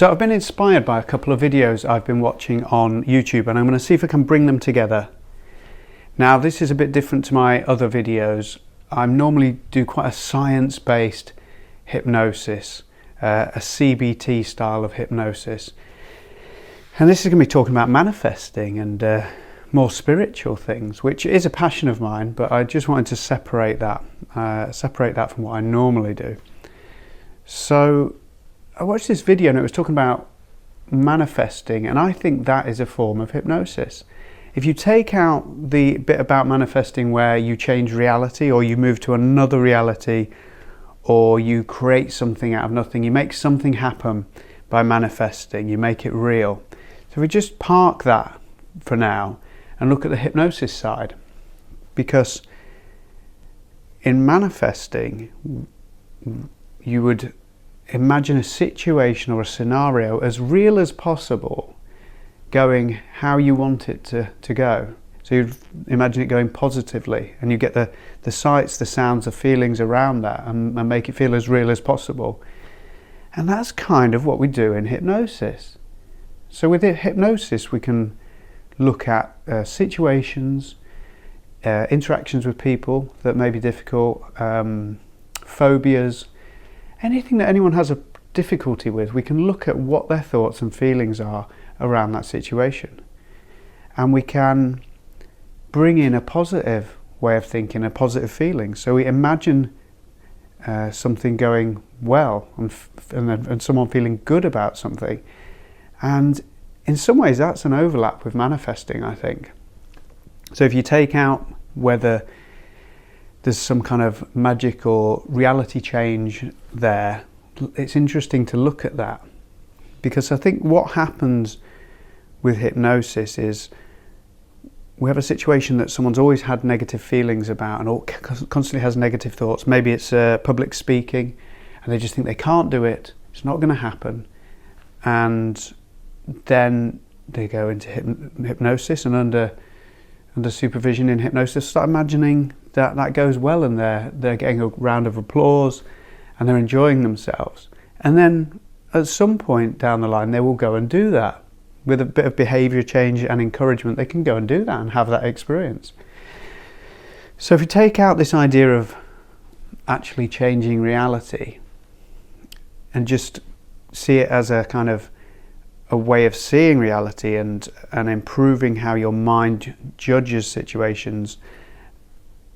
So I've been inspired by a couple of videos I've been watching on YouTube, and I'm going to see if I can bring them together. Now, this is a bit different to my other videos. I normally do quite a science-based hypnosis, a CBT style of hypnosis. And this is going to be talking about manifesting and more spiritual things, which is a passion of mine, but I just wanted to separate that from what I normally do. So I watched this video and it was talking about manifesting, and I think that is a form of hypnosis. If you take out the bit about manifesting where you change reality, or you move to another reality, or you create something out of nothing, you make something happen by manifesting, you make it real. So if we just park that for now and look at the hypnosis side, because in manifesting you would imagine a situation or a scenario as real as possible going how you want it to go. So you'd imagine it going positively, and you get the sights, the sounds, the feelings around that, and make it feel as real as possible. And that's kind of what we do in hypnosis. So with hypnosis we can look at situations, interactions with people that may be difficult, phobias, anything that anyone has a difficulty with. We can look at what their thoughts and feelings are around that situation, and we can bring in a positive way of thinking, a positive feeling. So we imagine something going well and someone feeling good about something, and in some ways that's an overlap with manifesting, I think. So if you take out whether there's some kind of magic or reality change there, it's interesting to look at that, because I think what happens with hypnosis is we have a situation that someone's always had negative feelings about and constantly has negative thoughts. Maybe it's public speaking and they just think they can't do it, it's not going to happen, and then they go into hypnosis, and under supervision in hypnosis start imagining that goes well, and they're getting a round of applause and they're enjoying themselves. And then at some point down the line they will go and do that. With a bit of behaviour change and encouragement, they can go and do that and have that experience. So if you take out this idea of actually changing reality and just see it as a kind of a way of seeing reality and improving how your mind judges situations,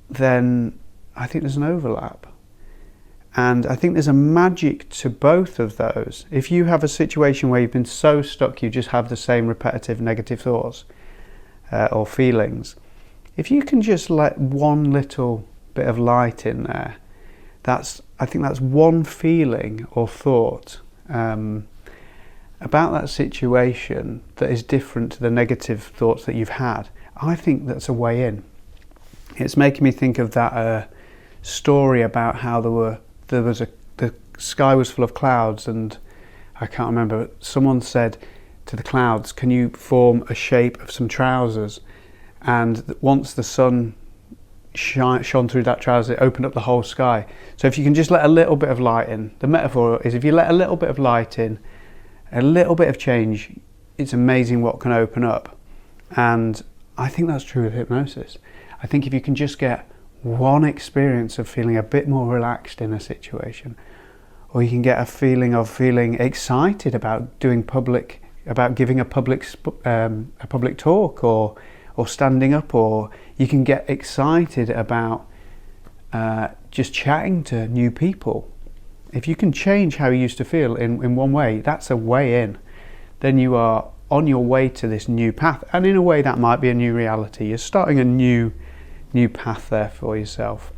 then I think there's an overlap. And I think there's a magic to both of those. If you have a situation where you've been so stuck you just have the same repetitive negative thoughts or feelings, if you can just let one little bit of light in there, I think that's one feeling or thought about that situation that is different to the negative thoughts that you've had. I think that's a way in. It's making me think of that story about how the sky was full of clouds, and I can't remember, someone said to the clouds, can you form a shape of some trousers? And once the sun shone through that trouser, it opened up the whole sky. So if you can just let a little bit of light in, the metaphor is if you let a little bit of light in, a little bit of change, it's amazing what can open up. And I think that's true with hypnosis. I think if you can just get one experience of feeling a bit more relaxed in a situation, or you can get a feeling of feeling excited about giving a public talk, or standing up, or you can get excited about just chatting to new people. If you can change how you used to feel in one way, that's a way in. Then you are on your way to this new path, and in a way that might be a new reality. You're starting a new path there for yourself.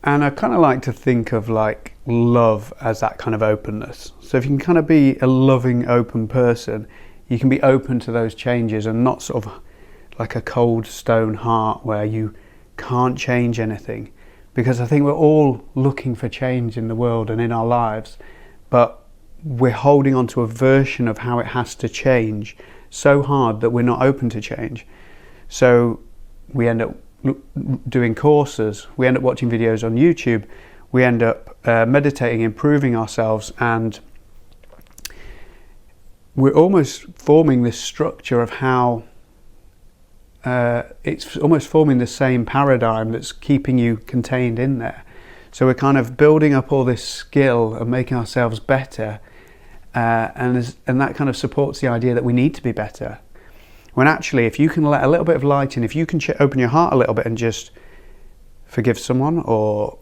And I kind of like to think of like love as that kind of openness. So if you can kind of be a loving, open person, you can be open to those changes and not sort of like a cold stone heart where you can't change anything. Because I think we're all looking for change in the world and in our lives, but we're holding on to a version of how it has to change so hard that we're not open to change. So we end up doing courses, we end up watching videos on YouTube, we end up meditating, improving ourselves, and we're almost forming this structure of how it's almost forming the same paradigm that's keeping you contained in there. So we're kind of building up all this skill and making ourselves better, and that kind of supports the idea that we need to be better. When actually, if you can let a little bit of light in, if you can open your heart a little bit and just forgive someone, or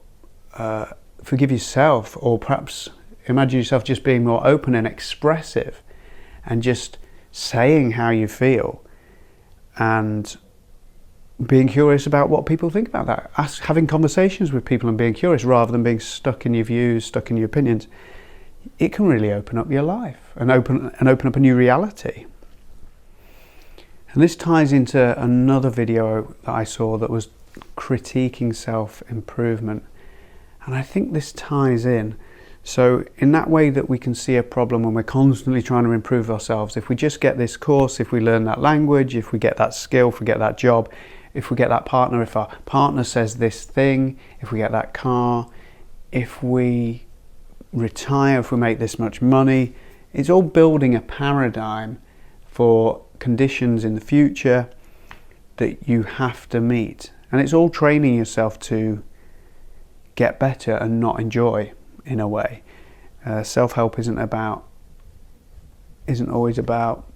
forgive yourself, or perhaps imagine yourself just being more open and expressive and just saying how you feel and being curious about what people think about that. Having conversations with people and being curious rather than being stuck in your views, stuck in your opinions. It can really open up your life and open up a new reality. And this ties into another video that I saw that was critiquing self-improvement. And I think this ties in. So in that way that we can see a problem when we're constantly trying to improve ourselves, if we just get this course, if we learn that language, if we get that skill, if we get that job, if we get that partner, if our partner says this thing, if we get that car, if we retire, if we make this much money, it's all building a paradigm for conditions in the future that you have to meet. And it's all training yourself to get better and not enjoy, in a way. Self-help isn't always about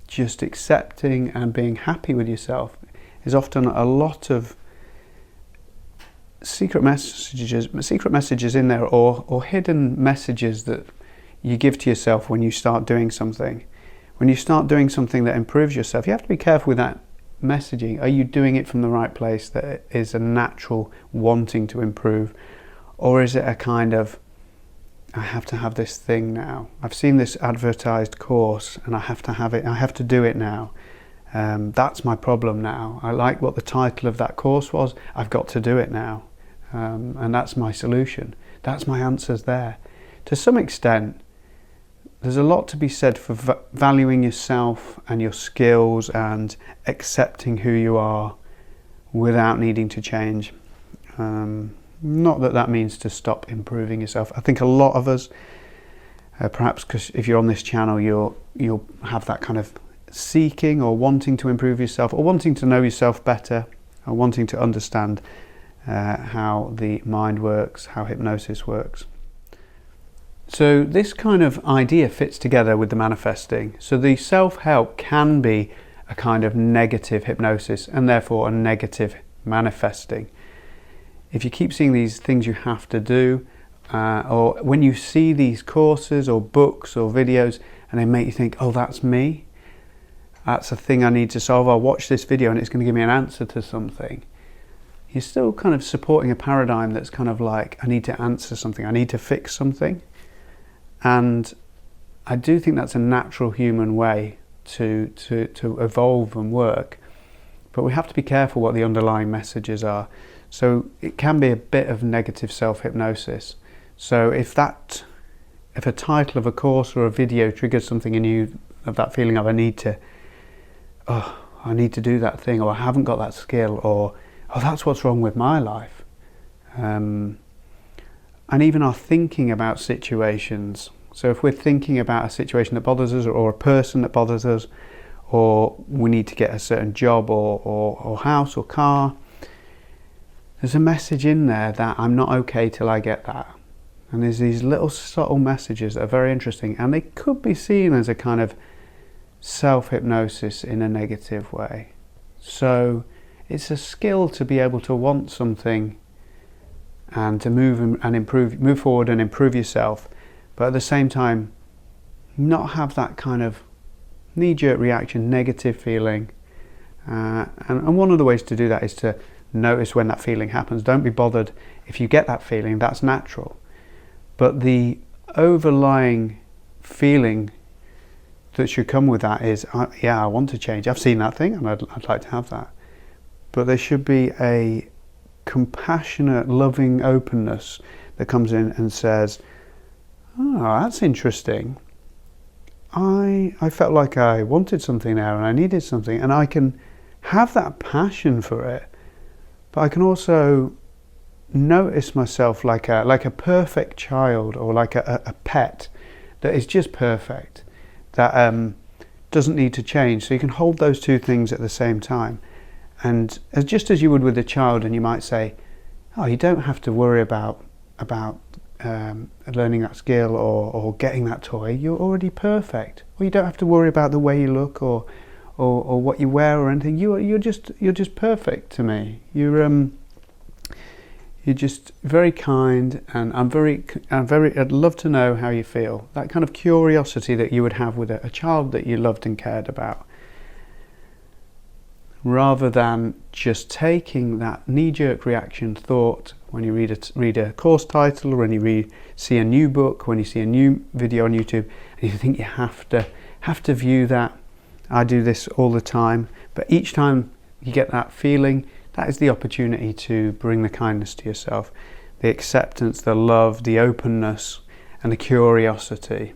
just accepting and being happy with yourself. There's often a lot of secret messages in there, or hidden messages that you give to yourself when you start doing something. When you start doing something that improves yourself, you have to be careful with that messaging. Are you doing it from the right place, that is a natural wanting to improve? Or is it a kind of, I have to have this thing now. I've seen this advertised course and I have to have it. I have to do it now. That's my problem now. I like what the title of that course was. I've got to do it now. And that's my solution. That's my answers there. To some extent, there's a lot to be said for valuing yourself and your skills and accepting who you are without needing to change. Not that that means to stop improving yourself. I think a lot of us, perhaps because if you're on this channel, you'll have that kind of seeking or wanting to improve yourself, or wanting to know yourself better, or wanting to understand how the mind works, how hypnosis works. So this kind of idea fits together with the manifesting. So the self-help can be a kind of negative hypnosis and therefore a negative manifesting. If you keep seeing these things you have to do, or when you see these courses or books or videos and they make you think, oh, that's me, that's a thing I need to solve, I'll watch this video and it's going to give me an answer to something. You're still kind of supporting a paradigm that's kind of like, I need to answer something, I need to fix something. And I do think that's a natural human way to evolve and work. But we have to be careful what the underlying messages are. So it can be a bit of negative self-hypnosis. So if a title of a course or a video triggers something in you, of that feeling of I need to do that thing, or I haven't got that skill, or oh, that's what's wrong with my life. And even our thinking about situations. So if we're thinking about a situation that bothers us, or a person that bothers us, or we need to get a certain job or house or car, there's a message in there that I'm not okay till I get that. And there's these little subtle messages that are very interesting, and they could be seen as a kind of self-hypnosis in a negative way. So it's a skill to be able to want something and to move forward and improve yourself, but at the same time not have that kind of knee-jerk reaction, negative feeling. And one of the ways to do that is to notice when that feeling happens. Don't be bothered if you get that feeling, that's natural. But the overlying feeling that should come with that is, yeah, I want to change. I've seen that thing and I'd like to have that. But there should be a compassionate, loving openness that comes in and says, oh, that's interesting. I felt like I wanted something there and I needed something, and I can have that passion for it, but I can also notice myself like a perfect child, or like a pet that is just perfect, that doesn't need to change. So you can hold those two things at the same time. And just as you would with a child, and you might say, oh, you don't have to worry about learning that skill or getting that toy. You're already perfect. Or you don't have to worry about the way you look or what you wear or anything. You're just perfect to me. You're just very kind, and I'd love to know how you feel. That kind of curiosity that you would have with a child that you loved and cared about, rather than just taking that knee-jerk reaction thought when you read a course title, or when you see a new book, when you see a new video on YouTube, and you think you have to view that. I do this all the time, but each time you get that feeling, that is the opportunity to bring the kindness to yourself, the acceptance, the love, the openness, and the curiosity.